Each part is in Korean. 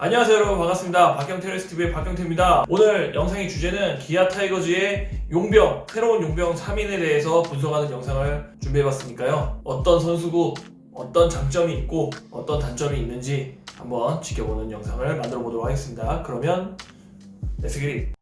안녕하세요 여러분, 반갑습니다. 박경태레스TV의 박경태입니다. 오늘 영상의 주제는 기아 타이거즈의 용병, 새로운 용병 3인에 대해서 분석하는 영상을 준비해봤으니까요, 어떤 선수고 어떤 장점이 있고 어떤 단점이 있는지 한번 지켜보는 영상을 만들어 보도록 하겠습니다. 그러면 Let's get it!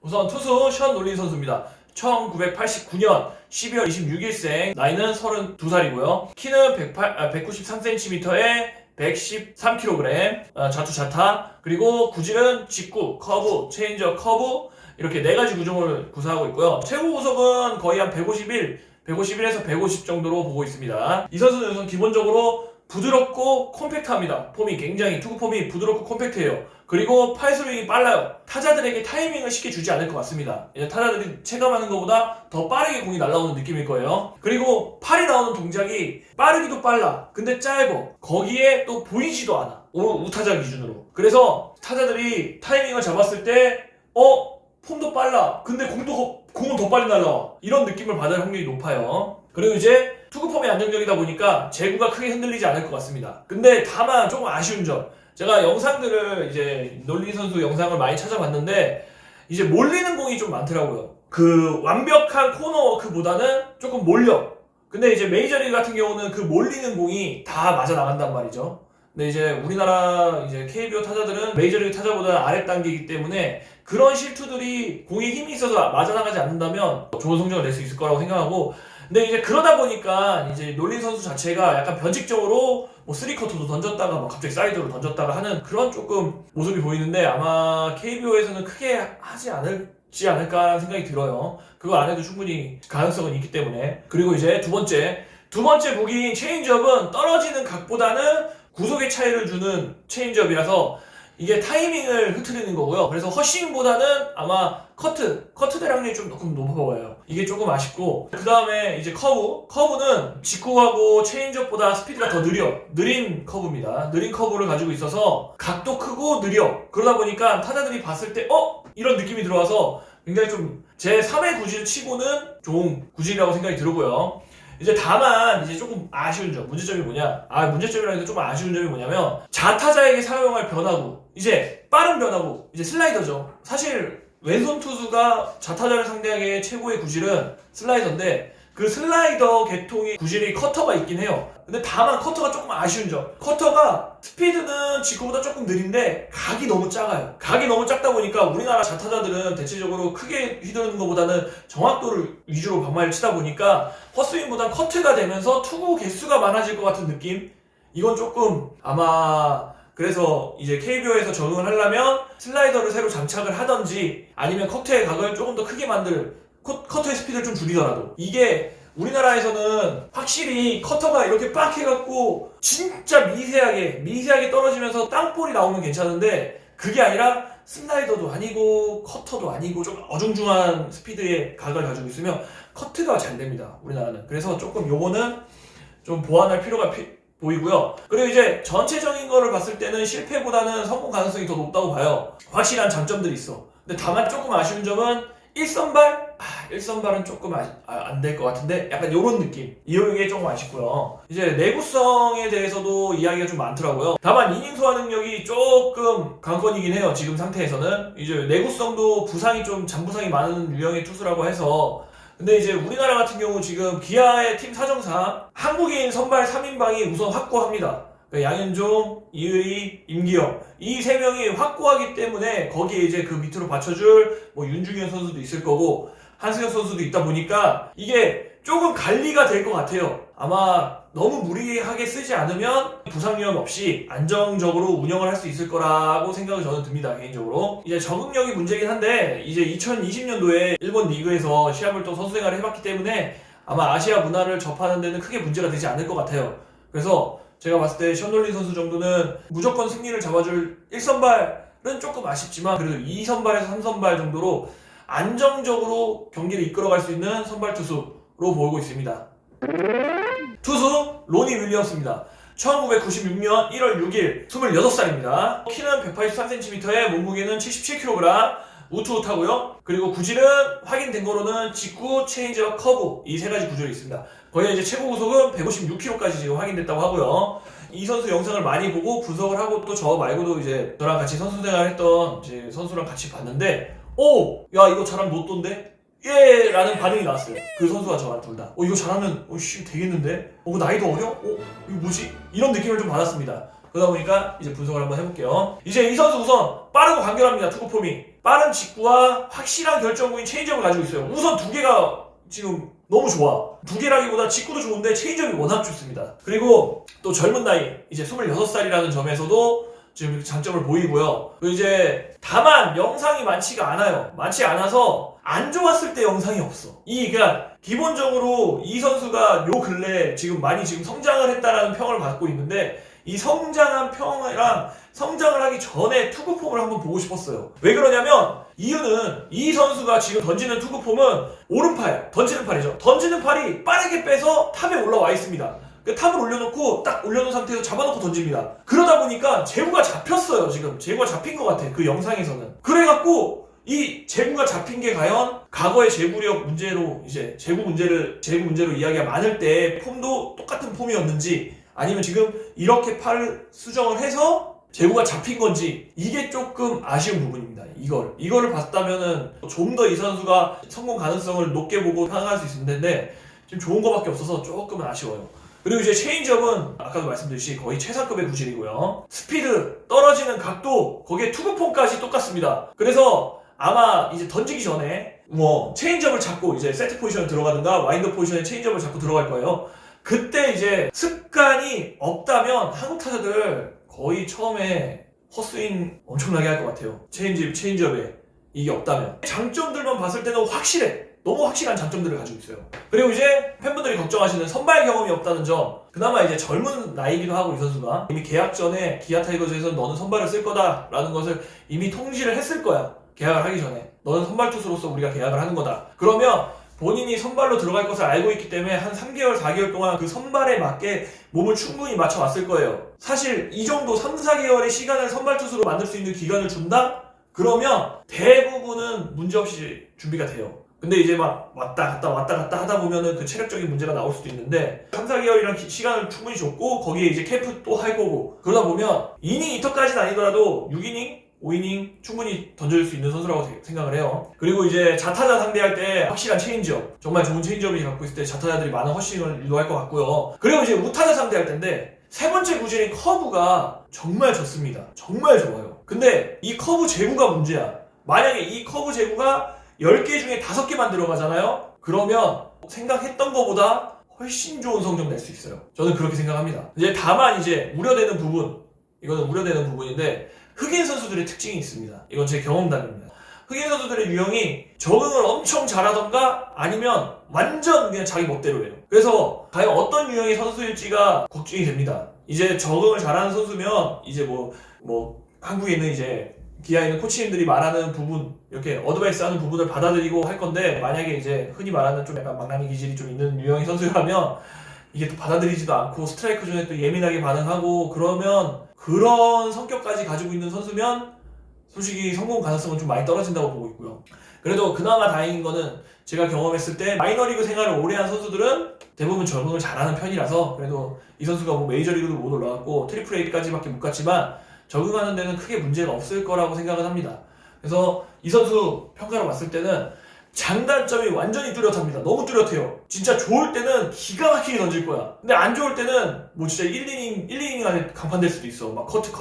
우선 투수 션 놀린 선수입니다. 1989년 12월 26일생, 나이는 32살이고요. 키는 193cm에 113kg, 좌투 좌타, 그리고 구질은 직구, 커브, 체인지업, 커브, 이렇게 4가지 구종을 구사하고 있고요. 최고 구속은 거의 한 151에서 150 정도로 보고 있습니다. 이 선수는 우선 기본적으로 부드럽고 콤팩트합니다. 폼이 굉장히, 투구 폼이 부드럽고 콤팩트해요. 그리고 팔스윙이 빨라요. 타자들에게 타이밍을 쉽게 주지 않을 것 같습니다. 타자들이 체감하는 것보다 더 빠르게 공이 날아오는 느낌일 거예요. 그리고 팔이 나오는 동작이 빠르기도 빨라. 근데 짧아. 거기에 또 보이지도 않아. 우타자 기준으로. 그래서 타자들이 타이밍을 잡았을 때 폼도 빨라. 근데 공은 더 빨리 날아와. 이런 느낌을 받을 확률이 높아요. 그리고 이제 투구폼이 안정적이다 보니까 제구가 크게 흔들리지 않을 것 같습니다. 근데 다만 조금 아쉬운 점, 제가 영상들을 이제 놀린 선수 영상을 많이 찾아봤는데 이제 몰리는 공이 좀 많더라고요. 그 완벽한 코너워크보다는 조금 몰려. 근데 이제 메이저리그 같은 경우는 그 몰리는 공이 다 맞아 나간단 말이죠. 근데 이제 우리나라 이제 KBO 타자들은 메이저리그 타자보다 아래 단계이기 때문에 그런 실투들이 공에 힘이 있어서 맞아 나가지 않는다면 좋은 성적을 낼 수 있을 거라고 생각하고, 근데 이제 그러다 보니까 이제 놀린 선수 자체가 약간 변칙적으로 뭐 3쿼터도 던졌다가 뭐 갑자기 사이드로 던졌다가 하는 그런 조금 모습이 보이는데, 아마 KBO에서는 크게 하지 않을지 않을까라는 생각이 들어요. 그거 안 해도 충분히 가능성은 있기 때문에. 그리고 이제 두 번째 무기인 체인지업은 떨어지는 각보다는 구속의 차이를 주는 체인지업이라서 이게 타이밍을 흐트리는 거고요. 그래서 허싱보다는 아마 커트 대량률이 좀 조금 높아 보여요. 이게 조금 아쉽고, 그 다음에 이제 커브는 직구하고 체인지업보다 스피드가 더 느린 커브입니다. 느린 커브를 가지고 있어서 각도 크고 느려. 그러다 보니까 타자들이 봤을 때 이런 느낌이 들어와서 굉장히 좀 제 3의 구질 치고는 좋은 구질이라고 생각이 들고요. 이제 다만 이제 조금 아쉬운 점, 문제점이 뭐냐? 문제점이라는 게 조금 아쉬운 점이 뭐냐면, 좌타자에게 사용할 변화구, 이제 빠른 변화구, 이제 슬라이더죠. 사실 왼손 투수가 좌타자를 상대하기에 최고의 구질은 슬라이더인데, 그 슬라이더 계통의 구질이 커터가 있긴 해요. 근데 다만 커터가 조금 아쉬운 점, 커터가 스피드는 직구보다 조금 느린데 각이 너무 작아요. 각이 너무 작다 보니까 우리나라 좌타자들은 대체적으로 크게 휘두르는 것보다는 정확도를 위주로 방망이를 치다 보니까 헛스윙보단 커트가 되면서 투구 개수가 많아질 것 같은 느낌? 이건 조금 아마, 그래서 이제 KBO에서 적응을 하려면 슬라이더를 새로 장착을 하던지, 아니면 커트의 각을 조금 더 크게 커터의 스피드를 좀 줄이더라도, 이게 우리나라에서는 확실히 커터가 이렇게 빡 해갖고 진짜 미세하게 떨어지면서 땅볼이 나오면 괜찮은데, 그게 아니라 슬라이더도 아니고 커터도 아니고 좀 어중중한 스피드의 각을 가지고 있으면 커트가 잘 됩니다, 우리나라는. 그래서 조금 요거는 좀 보완할 필요가 보이고요. 그리고 이제 전체적인 거를 봤을 때는 실패보다는 성공 가능성이 더 높다고 봐요. 확실한 장점들이 있어. 근데 다만 조금 아쉬운 점은 일선발은 조금 안 될 것 같은데, 약간 요런 느낌. 이게 조금 아쉽고요. 이제 내구성에 대해서도 이야기가 좀 많더라고요. 다만 이닝 소화 능력이 조금 관건이긴 해요. 지금 상태에서는 이제 내구성도 잔부상이 많은 유형의 투수라고 해서. 근데 이제 우리나라 같은 경우 지금 기아의 팀 사정상 한국인 선발 3인방이 우선 확고합니다. 양현종, 이의리, 임기영, 이 3명이 확고하기 때문에 거기에 이제 그 밑으로 받쳐줄 뭐 윤중현 선수도 있을 거고 한승혁 선수도 있다 보니까 이게 조금 관리가 될 것 같아요. 아마 너무 무리하게 쓰지 않으면 부상 위험 없이 안정적으로 운영을 할 수 있을 거라고 생각을 저는 듭니다, 개인적으로. 이제 적응력이 문제긴 한데, 이제 2020년도에 일본 리그에서 시합을 또 선수 생활을 해봤기 때문에 아마 아시아 문화를 접하는 데는 크게 문제가 되지 않을 것 같아요. 그래서 제가 봤을 때 션놀린 선수 정도는 무조건 승리를 잡아줄 1선발은 조금 아쉽지만, 그래도 2선발에서 3선발 정도로 안정적으로 경기를 이끌어갈 수 있는 선발 투수로 보이고 있습니다. 투수 로니 윌리엄스입니다. 1996년 1월 6일 26살입니다. 키는 183cm에 몸무게는 77kg, 우투우타고요. 그리고 구질은 확인된 거로는 직구, 체인지업, 커브 이 세 가지 구질이 있습니다. 거의 이제 최고 구속은 156kg까지 지금 확인됐다고 하고요. 이 선수 영상을 많이 보고 분석을 하고 또 저 말고도 이제 저랑 같이 선수 생활했던 이제 선수랑 같이 봤는데, 오! 야, 이거 잘하면 로또인데? 예! 라는 반응이 나왔어요. 그 선수와 저랑 둘 다. 이거 잘하면, 씨, 되겠는데? 나이도 어려? 이거 뭐지? 이런 느낌을 좀 받았습니다. 그러다 보니까 이제 분석을 한번 해볼게요. 이제 이 선수 우선 빠르고 간결합니다. 투구폼이. 빠른 직구와 확실한 결정구인 체인지업을 가지고 있어요. 우선 두 개가 지금 너무 좋아. 두 개라기보다 직구도 좋은데 체인지업이 워낙 좋습니다. 그리고 또 젊은 나이, 이제 26살이라는 점에서도 지금 장점을 보이고요. 그리고 이제 다만 영상이 많지가 않아요. 많지 않아서 안 좋았을 때 영상이 없어. 그러니까 기본적으로 이 선수가 요 근래 지금 많이 지금 성장을 했다라는 평을 받고 있는데, 이 성장한 평이랑 성장을 하기 전에 투구폼을 한번 보고 싶었어요. 왜 그러냐면 이유는 이 선수가 지금 던지는 투구폼은 오른팔, 던지는 팔이죠. 던지는 팔이 빠르게 빼서 탑에 올라와 있습니다. 그 탑을 올려놓고 딱 올려놓은 상태에서 잡아놓고 던집니다. 그러다 보니까 제구가 잡혔어요. 지금 제구가 잡힌 것 같아. 그 영상에서는. 그래갖고 이 제구가 잡힌 게 과연 과거의 제구력 문제로 이제 제구 문제로 이야기가 많을 때 폼도 똑같은 폼이었는지, 아니면 지금 이렇게 팔을 수정을 해서 제구가 잡힌 건지, 이게 조금 아쉬운 부분입니다. 이거를 봤다면은 좀 더 이 선수가 성공 가능성을 높게 보고 생각할 수 있을 텐데, 지금 좋은 거밖에 없어서 조금은 아쉬워요. 그리고 이제 체인지업은 아까도 말씀드렸듯이 거의 최상급의 구질이고요. 스피드, 떨어지는 각도, 거기에 투구폼까지 똑같습니다. 그래서 아마 이제 던지기 전에 체인지업을 잡고 이제 세트 포지션에 들어가든가 와인드 포지션에 체인지업을 잡고 들어갈 거예요. 그때 이제 습관이 없다면 한국 타자들 거의 처음에 헛스윙 엄청나게 할 것 같아요. 체인지업에 이게 없다면. 장점들만 봤을 때는 확실해. 너무 확실한 장점들을 가지고 있어요. 그리고 이제 팬분들이 걱정하시는 선발 경험이 없다는 점. 그나마 이제 젊은 나이기도 하고 이 선수가 이미 계약 전에 기아 타이거즈에서 너는 선발을 쓸 거다라는 것을 이미 통지를 했을 거야. 계약을 하기 전에. 너는 선발 투수로서 우리가 계약을 하는 거다. 그러면 본인이 선발로 들어갈 것을 알고 있기 때문에 한 3개월, 4개월 동안 그 선발에 맞게 몸을 충분히 맞춰왔을 거예요. 사실 이 정도 3, 4개월의 시간을 선발 투수로 만들 수 있는 기간을 준다? 그러면 대부분은 문제없이 준비가 돼요. 근데 이제 막 왔다 갔다 하다 보면은 그 체력적인 문제가 나올 수도 있는데, 3, 4개월이란 시간을 충분히 줬고 거기에 이제 캠프 또 할 거고, 그러다 보면 이닝 2터까지는 아니더라도 6이닝, 5이닝 충분히 던져줄 수 있는 선수라고 생각을 해요. 그리고 이제 자타자 상대할 때 확실한 체인지업, 정말 좋은 체인지업이 갖고 있을 때 자타자들이 많은 허싱을 유도할 것 같고요. 그리고 이제 우타자 상대할 때인데, 세 번째 구질인 커브가 정말 좋습니다. 정말 좋아요. 근데 이 커브 제구가 문제야. 만약에 이 커브 제구가 10개 중에 5개만 들어가잖아요? 그러면 생각했던 것보다 훨씬 좋은 성적 낼 수 있어요. 저는 그렇게 생각합니다. 이제 다만 이제 우려되는 부분, 이거는 우려되는 부분인데, 흑인 선수들의 특징이 있습니다. 이건 제 경험담입니다. 흑인 선수들의 유형이 적응을 엄청 잘하던가 아니면 완전 그냥 자기 멋대로 해요. 그래서 과연 어떤 유형의 선수일지가 걱정이 됩니다. 이제 적응을 잘하는 선수면 이제 한국에 있는 이제 기아에 있는 코치님들이 말하는 부분, 이렇게 어드바이스 하는 부분을 받아들이고 할 건데, 만약에 이제 흔히 말하는 좀 약간 망나니 기질이 좀 있는 유형의 선수라면 이게 또 받아들이지도 않고 스트라이크 존에 또 예민하게 반응하고, 그러면 그런 성격까지 가지고 있는 선수면 솔직히 성공 가능성은 좀 많이 떨어진다고 보고 있고요. 그래도 그나마 다행인 거는 제가 경험했을 때 마이너리그 생활을 오래 한 선수들은 대부분 적응을 잘하는 편이라서, 그래도 이 선수가 메이저리그도 못 올라갔고 트리플 A까지밖에 못 갔지만 적응하는 데는 크게 문제가 없을 거라고 생각을 합니다. 그래서 이 선수 평가로 봤을 때는 장단점이 완전히 뚜렷합니다. 너무 뚜렷해요. 진짜 좋을 때는 기가 막히게 던질 거야. 근데 안 좋을 때는 진짜 1이닝 안에 강판될 수도 있어. 막 커트,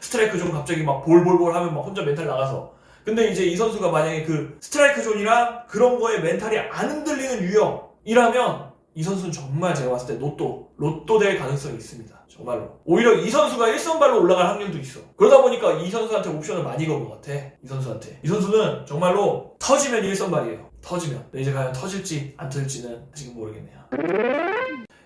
스트라이크 존 갑자기 막 볼볼볼 하면 막 혼자 멘탈 나가서. 근데 이제 이 선수가 만약에 그 스트라이크 존이랑 그런 거에 멘탈이 안 흔들리는 유형이라면 이 선수는 정말 제가 봤을 때 로또 될 가능성이 있습니다. 정말로. 오히려 이 선수가 1선발로 올라갈 확률도 있어. 그러다 보니까 이 선수한테 옵션을 많이 건 것 같아. 이 선수는 정말로 터지면 1선발이에요. 터지면. 근데 이제 과연 터질지 안 터질지는 아직은 모르겠네요.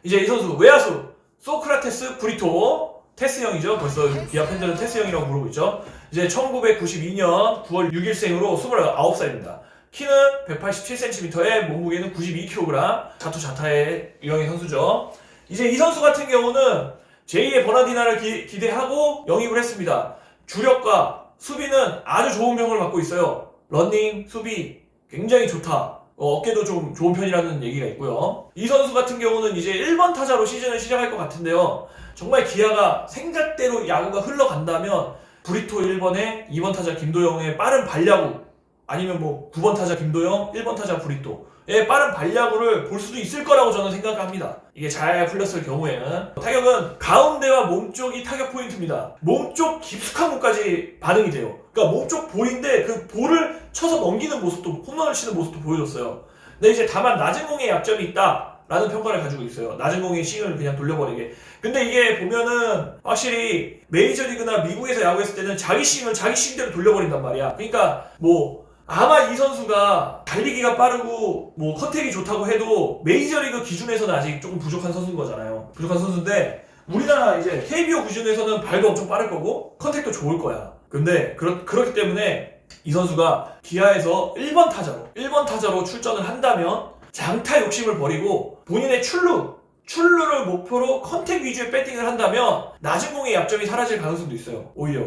이제 이 선수 외야수 소크라테스 브리토, 테스형이죠. 벌써 기아 팬들은 테스형이라고 부르고 있죠. 이제 1992년 9월 6일생으로 29살입니다. 키는 187cm에 몸무게는 92kg, 자투자타의 유형의 선수죠. 이제 이 선수 같은 경우는 제2의 버나디나를 기대하고 영입을 했습니다. 주력과 수비는 아주 좋은 평을 받고 있어요. 러닝, 수비 굉장히 좋다. 어깨도 좀 좋은 편이라는 얘기가 있고요. 이 선수 같은 경우는 이제 1번 타자로 시즌을 시작할 것 같은데요. 정말 기아가 생각대로 야구가 흘러간다면 브리토 1번에 2번 타자 김도영의 빠른 발야구, 아니면 뭐 9번 타자 김도영, 1번 타자 브리토의 빠른 발야구를 볼 수도 있을 거라고 저는 생각합니다. 이게 잘 풀렸을 경우에는. 타격은 가운데와 몸쪽이 타격 포인트입니다. 몸쪽 깊숙한 곳까지 반응이 돼요. 그러니까 몸쪽 볼인데 그 볼을 쳐서 넘기는 모습도, 홈런을 치는 모습도 보여줬어요. 근데 이제 다만 낮은 공에 약점이 있다 라는 평가를 가지고 있어요. 낮은 공에 싱을 그냥 돌려버리게. 근데 이게 보면은 확실히 메이저리그나 미국에서 야구했을 때는 자기 싱을 자기 싱대로 돌려버린단 말이야. 그러니까 뭐 아마 이 선수가 달리기가 빠르고 뭐 컨택이 좋다고 해도 메이저리그 기준에서는 아직 조금 부족한 선수인 거잖아요. 부족한 선수인데 우리나라 이제 KBO 기준에서는 발도 엄청 빠를 거고 컨택도 좋을 거야. 근데 그렇기 때문에 이 선수가 기아에서 1번 타자로 출전을 한다면 장타 욕심을 버리고 본인의 출루를 목표로 컨택 위주의 배팅을 한다면 낮은 공의 약점이 사라질 가능성도 있어요. 오히려.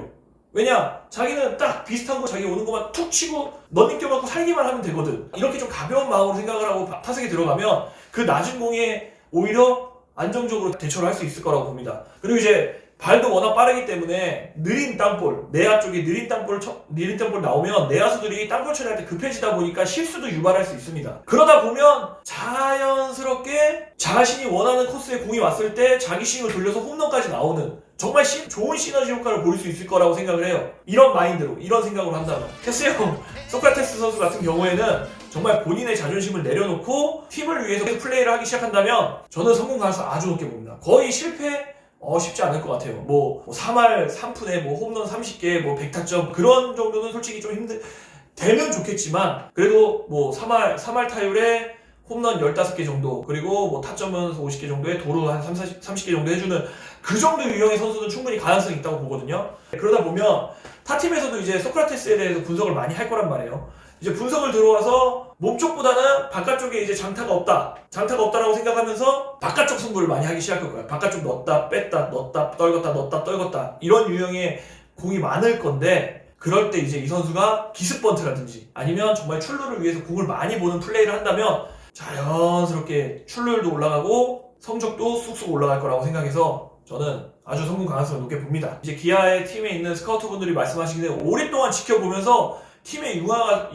왜냐? 자기는 딱 비슷한 거 자기 오는 것만 툭 치고 넌닝 뛰어갖고 살기만 하면 되거든. 이렇게 좀 가벼운 마음으로 생각을 하고 타석에 들어가면 그 낮은 공에 오히려 안정적으로 대처를 할 수 있을 거라고 봅니다. 그리고 이제 발도 워낙 빠르기 때문에 느린 땅볼, 내야 쪽에 느린 땅볼 나오면 내야수들이 땅볼 처리할 때 급해지다 보니까 실수도 유발할 수 있습니다. 그러다 보면 자연스럽게 자신이 원하는 코스에 공이 왔을 때 자기 싱을 돌려서 홈런까지 나오는 정말 좋은 시너지 효과를 보일 수 있을 거라고 생각을 해요. 이런 마인드로, 이런 생각으로 한다면. 테스형 소크라테스 선수 같은 경우에는 정말 본인의 자존심을 내려놓고 팀을 위해서 플레이를 하기 시작한다면 저는 성공 가능성 아주 높게 봅니다. 거의 실패 쉽지 않을 것 같아요. 뭐 3할 3푼에 뭐 홈런 30개, 뭐 100타점 그런 정도는 솔직히 좀 되면 좋겠지만 그래도 뭐 3할 타율에 홈런 15개 정도, 그리고 뭐 타점은 50개 정도에 도루 한 30개 정도 해주는 그 정도 유형의 선수는 충분히 가능성이 있다고 보거든요. 그러다 보면 타팀에서도 이제 소크라테스에 대해서 분석을 많이 할 거란 말이에요. 이제 분석을 들어와서 몸쪽보다는 바깥쪽에 이제 장타가 없다라고 생각하면서 바깥쪽 승부를 많이 하기 시작할 거야. 바깥쪽 넣었다 뺐다 넣었다 떨궜다 이런 유형의 공이 많을 건데, 그럴 때 이제 이 선수가 기습번트라든지 아니면 정말 출루를 위해서 공을 많이 보는 플레이를 한다면 자연스럽게 출루율도 올라가고 성적도 쑥쑥 올라갈 거라고 생각해서 저는 아주 성공 가능성을 높게 봅니다. 이제 기아의 팀에 있는 스카우트분들이 말씀하시기에 오랫동안 지켜보면서 팀의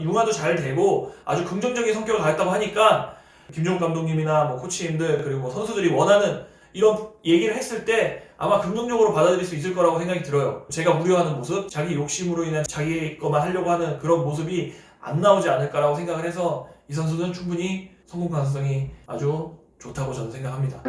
융화도 잘 되고 아주 긍정적인 성격을 가졌다고 하니까 김종욱 감독님이나 뭐 코치님들 그리고 뭐 선수들이 원하는 이런 얘기를 했을 때 아마 긍정적으로 받아들일 수 있을 거라고 생각이 들어요. 제가 우려하는 모습, 자기 욕심으로 인한 자기 것만 하려고 하는 그런 모습이 안 나오지 않을까라고 생각을 해서 이 선수는 충분히 성공 가능성이 아주 좋다고 저는 생각합니다.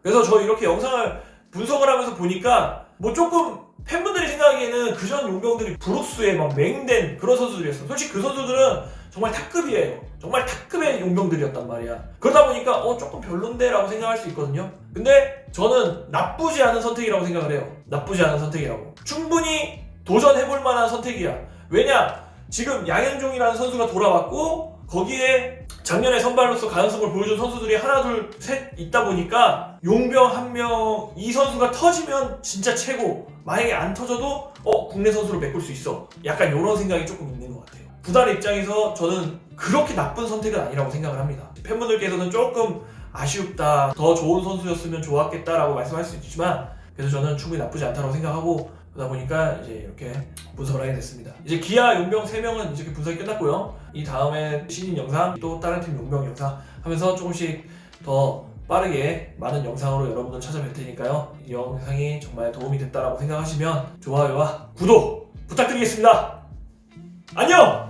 그래서 저 이렇게 영상을 분석을 하면서 보니까 뭐 조금 팬분들이 생각하기에는 그전 용병들이 브룩스에 막 맹된 그런 선수들이었어. 솔직히 그 선수들은 정말 탑급이에요. 정말 탑급의 용병들이었단 말이야. 그러다 보니까 조금 별론데 라고 생각할 수 있거든요. 근데 저는 나쁘지 않은 선택이라고 생각을 해요. 나쁘지 않은 선택이라고. 충분히 도전해볼 만한 선택이야. 왜냐? 지금 양현종이라는 선수가 돌아왔고 거기에 작년에 선발로서 가능성을 보여준 선수들이 하나 둘 셋 있다 보니까 용병 한 명, 이 선수가 터지면 진짜 최고, 만약에 안 터져도 국내 선수로 메꿀 수 있어, 약간 이런 생각이 조금 있는 것 같아요. 구단 입장에서 저는 그렇게 나쁜 선택은 아니라고 생각을 합니다. 팬분들께서는 조금 아쉽다, 더 좋은 선수였으면 좋았겠다라고 말씀할 수 있지만 그래서 저는 충분히 나쁘지 않다고 생각하고, 그러다 보니까 이제 이렇게 분석을 하게 됐습니다. 이제 기아 용병 3명은 이렇게 분석이 끝났고요. 이 다음에 신인 영상, 또 다른 팀 용병 영상 하면서 조금씩 더 빠르게 많은 영상으로 여러분들 찾아뵐 테니까요. 이 영상이 정말 도움이 됐다라고 생각하시면 좋아요와 구독 부탁드리겠습니다. 안녕!